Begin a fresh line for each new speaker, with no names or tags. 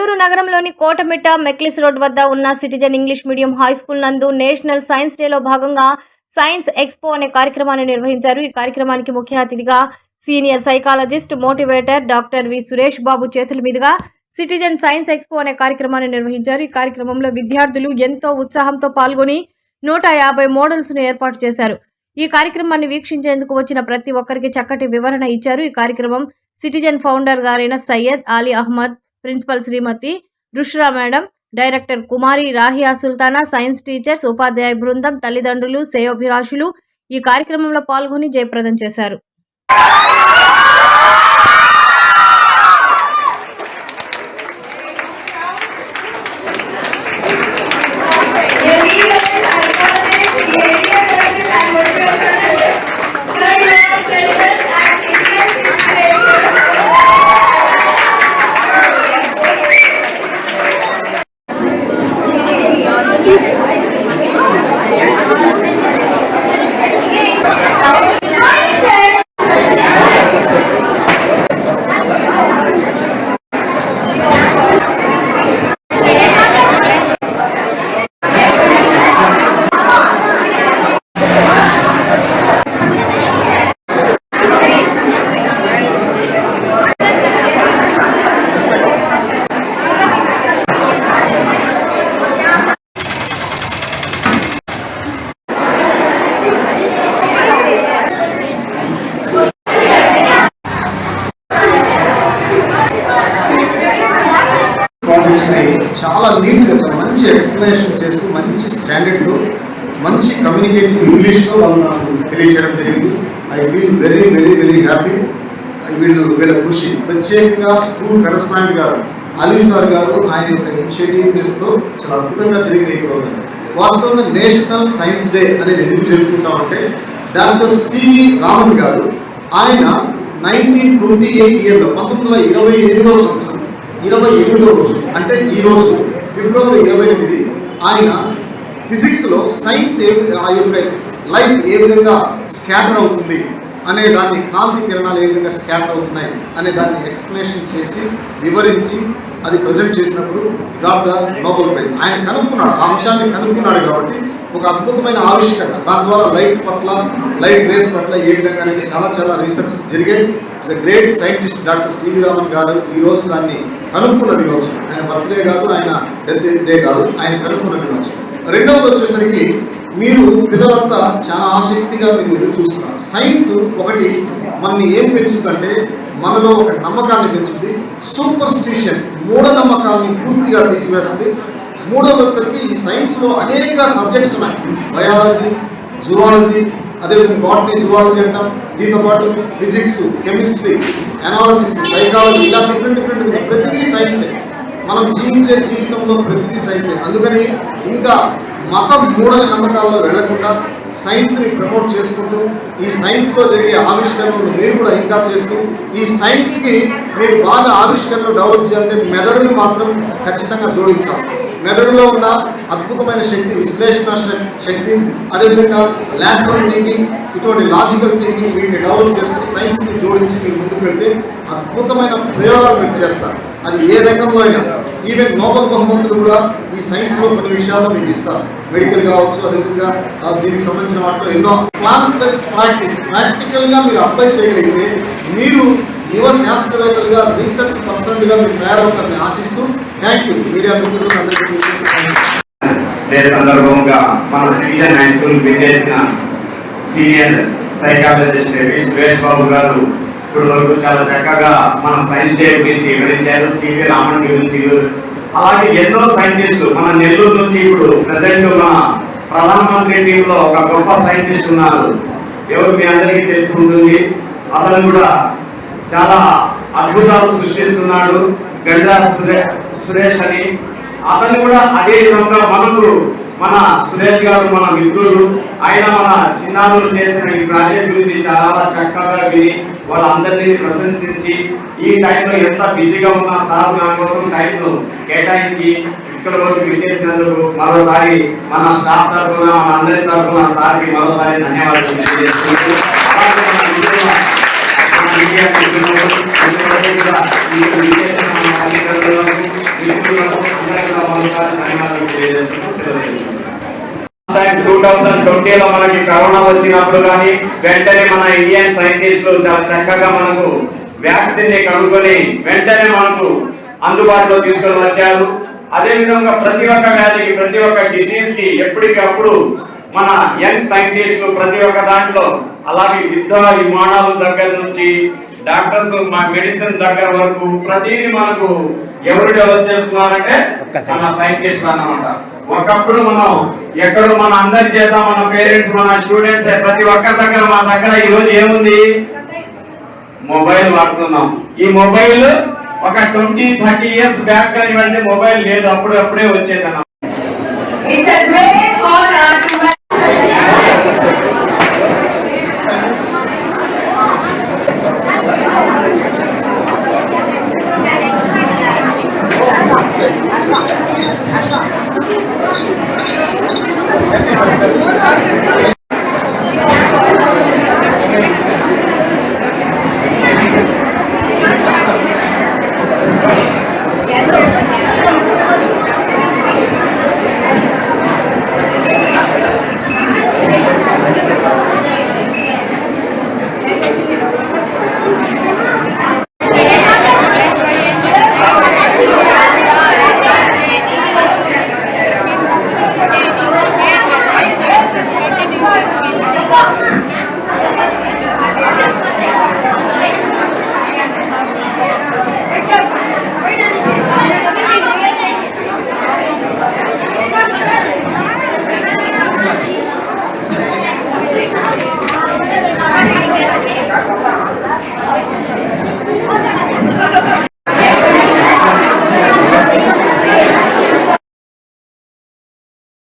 నెల్లూరు నగరంలోని కోటమిట్ట మెక్లిస్ రోడ్ వద్ద ఉన్న citizen English medium high school నందు నేషనల్ సైన్స్ డేలో భాగంగా సైన్స్ ఎక్స్పో అనే కార్యక్రమాన్ని నిర్వహించారు. ఈ కార్యక్రమానికి ముఖ్య అతిథిగా senior psychologist motivator doctor V Suresh Babu చేతుల మీదుగా సిటిజన్ సైన్స్ ఎక్స్పో అనే కార్యక్రమాన్ని నిర్వహించారు. ఈ కార్యక్రమంలో విద్యార్థులు ఎంతో ఉత్సాహంతో పాల్గొని 150 మోడల్స్ ను ఏర్పాటు చేశారు. ఈ కార్యక్రమాన్ని వీక్షించేందుకు వచ్చిన ప్రతి ఒక్కరికి చక్కటి వివరణ ఇచ్చారు. ఈ కార్యక్రమం సిటిజన్ ఫౌండర్ గారైన సయ్యద్ అలీ అహ్మద్, ప్రిన్సిపల్ శ్రీమతి రుష్రా మేడం, డైరెక్టర్ కుమారి రాహియా సుల్తానా, సైన్స్ టీచర్స్, ఉపాధ్యాయ బృందం, తల్లిదండ్రులు, శ్రేయోభిలాషులు ఈ కార్యక్రమంలో పాల్గొని జయప్రదం చేశారు.
చాలా నీట్గా చాలా మంచి ఎక్స్ప్లెనేషన్ చేస్తూ మంచి స్టాండర్డ్తో మంచి కమ్యూనికేటివ్ ఇంగ్లీష్తో వాళ్ళు నాకు తెలియజేయడం జరిగింది. I feel very very very happy. వీళ్ళ కృషి ప్రత్యేకంగా స్కూల్ కరెస్పాండెంట్ గారు అలీ సార్ గారు ఆయన యొక్క ఇనిషియేటివ్నెస్తో చాలా అద్భుతంగా జరిగింది ఈ ప్రోగ్రాం. వాస్తవంగా నేషనల్ సైన్స్ డే అనేది ఎందుకు జరుపుకుంటామంటే డాక్టర్ సివి రామన్ గారు ఆయన 1928 ఇయర్లో 1928వ సంవత్సరం 28వ రోజు అంటే ఈరోజు ఫిబ్రవరి 28 ఆయన ఫిజిక్స్లో సైన్స్ ఆ యొక్క లైట్ ఏ విధంగా స్కాటర్ అవుతుంది అనే దాన్ని, కాంతి కిరణాలు ఏ విధంగా స్కాటర్ అవుతున్నాయి అనే దాన్ని ఎక్స్ప్లెనేషన్ చేసి వివరించి అది ప్రజెంట్ చేసినప్పుడు గాట్ ద నోబెల్ ప్రైజ్. ఆయన కనుక్కున్నాడు, ఆ అంశాన్ని కనుక్కున్నాడు కాబట్టి ఒక అద్భుతమైన ఆవిష్కరణ. దాని ద్వారా లైట్ వేవ్స్ పట్ల ఏ విధంగా అనేది చాలా చాలా రీసెర్చ్ జరిగాయి. The great scientist doctor C V Raman గారు ఈరోజు దాన్ని కనుక్కున్న దినోత్సవం. ఆయన బర్త్డే కాదు, ఆయన డెత్ డే కాదు, ఆయన కనుక్కున్న దినోత్సవం. రెండవది వచ్చేసరికి మీరు పిల్లలంతా చాలా ఆసక్తిగా మీరు ఎదురు చూస్తున్నారు. సైన్స్ ఒకటి మనల్ని ఏం పెంచుతుందంటే మనలో ఒక నమ్మకాన్ని పెంచుతుంది. సూపర్స్టిషన్స్, మూఢనమ్మకాలని పూర్తిగా తీసివేస్తుంది. మూడవది వచ్చేసరికి ఈ సైన్స్లో అనేక సబ్జెక్ట్స్ ఉన్నాయి. బయాలజీ, జువాలజీ, అదేవిధంగా బాటనీ, జువాలజీ అంటాం. దీంతో పాటు ఫిజిక్స్, కెమిస్ట్రీ, అనాలిసిస్, సైకాలజీ, ఇలా డిఫరెంట్ ప్రతిదీ సైన్సే. మనం జీవించే జీవితంలో ప్రతిదీ సైన్సే. అందుకని ఇంకా మతం మూఢ నమ్మకాల్లో వెళ్లకుండా సైన్స్ని ప్రమోట్ చేసుకుంటూ ఈ సైన్స్లో జరిగే ఆవిష్కరణలు మీరు కూడా ఇంకా చేస్తూ ఈ సైన్స్కి మీరు బాగా ఆవిష్కరణలు డెవలప్ చేయాలంటే మెదడుని మాత్రం ఖచ్చితంగా జోడించాలి. మెదడులో ఉన్న అద్భుతమైన శక్తి, విశ్లేషణ శక్తి, అదేవిధంగా లాటరల్ థింకింగ్, ఇటువంటి లాజికల్ థింకింగ్ వీటిని డెవలప్ చేస్తూ సైన్స్ని జోడించి మీరు ముందుకు వెళ్తే అద్భుతమైన ప్రయోగాలు మీరు చేస్తారు. అది ఏ రంగంలో అయినా. ఈవెన్ నోబెల్ బహుమతులు కూడా ఈ సైన్స్లో కొన్ని విషయాల్లో మీకు ఇస్తారు. మెడికల్ కావచ్చు, అదేవిధంగా దీనికి సంబంధించిన వాటిలో ఎన్నో ప్లాన్ ప్లస్ ప్రాక్టికల్గా మీరు అప్లై చేయగలిగితే మీరు యువ శాస్త్రవేత్తలుగా, రీసెర్చ్ పర్సన్గా మీరు తయారవుతారని ఆశిస్తూ థ్యాంక్ యూ. మీడియా మిత్రులకు అందరికీ
సందర్భంగా మన సిటిజన్ హై స్కూల్ విచ్చేసిన సీనియర్ సైకాలజిస్ట్ వి సురేష్ బాబు గారు ఇప్పుడు వరకు చాలా చక్కగా మన సైన్స్ డే గురించి వివరించారు. సివి రామన్ గురించి, అలాగే ఎన్నో సైంటిస్టులు మన నెల్లూరు నుంచి ఇప్పుడు ప్రజెంట్ మన ప్రధానమంత్రి టీంలో ఒక గొప్ప సైంటిస్ట్ ఉన్నారు. ఎవరు మీ అందరికీ తెలిసి ఉంటుంది. అతను కూడా చాలా అద్భుతాలు సృష్టిస్తున్నాడు, గండ్రా సురేష్ అని. అతన్ని కూడా అదే విధంగా మన సురేష్ గారు మన మిత్రులు, ఆయన మన చిన్నారులు చేసిన ఈ ప్రాజెక్ట్ గురించి చాలా చక్కగా విని వాళ్ళందరినీ ప్రశంసించి ఈ టైంలో ఎంత బిజీగా ఉన్నా సార్ నా కోసం టైంను కేటాయించి ఇక్కడ వరకు విచ్చేసినందుకు మరోసారి మన స్టాఫ్ తరఫున, మన అందరి తరఫున సార్కి మరోసారి ధన్యవాదాలు తెలియజేస్తున్నాను. మిత్రులకు అందరికీ నా వందనాలు, ధన్యవాదాలు తెలియజేస్తున్నాను. సెలవు తీసుకుంటున్నాను. 2020లో మనకి కరోనా వచ్చినప్పుడు కానీ వెంటనే మన ఇండియన్ సైంటిస్టులు చాలా చక్కగా మనకు వ్యాక్సిన్ ని కనుగొని వెంటనే మనకు అందుబాటులో తీసుకొని వచ్చారు. అదే విధంగా ప్రతి ఒక్క వ్యాధికి, ప్రతి ఒక్క డిసీజ్ కి ఎప్పటికప్పుడు మన యంగ్ సైంటిస్టులు ప్రతి ఒక్క దాంట్లో, అలాగే యుద్ధ విమానాల దగ్గర నుంచి డాక్టర్స్ మా మెడిసిన్ దగ్గర వరకు ప్రతిదీ మనకు ఎవరు డెవలప్ చేస్తున్నారంటే మన సైంటిస్టులు అన్నమాట. ఒకప్పుడు మనం ఎక్కడో మన అందరి చేత మన పేరెంట్స్, మన స్టూడెంట్స్ ప్రతి ఒక్కరి దగ్గర, మా దగ్గర ఈ రోజు ఏముంది? మొబైల్ వాడుతున్నాం. ఈ మొబైల్ ఒక 20-30 years బ్యాక్ కానివ్వండి మొబైల్ లేదు, అప్పుడే వచ్చేదన్నమాట.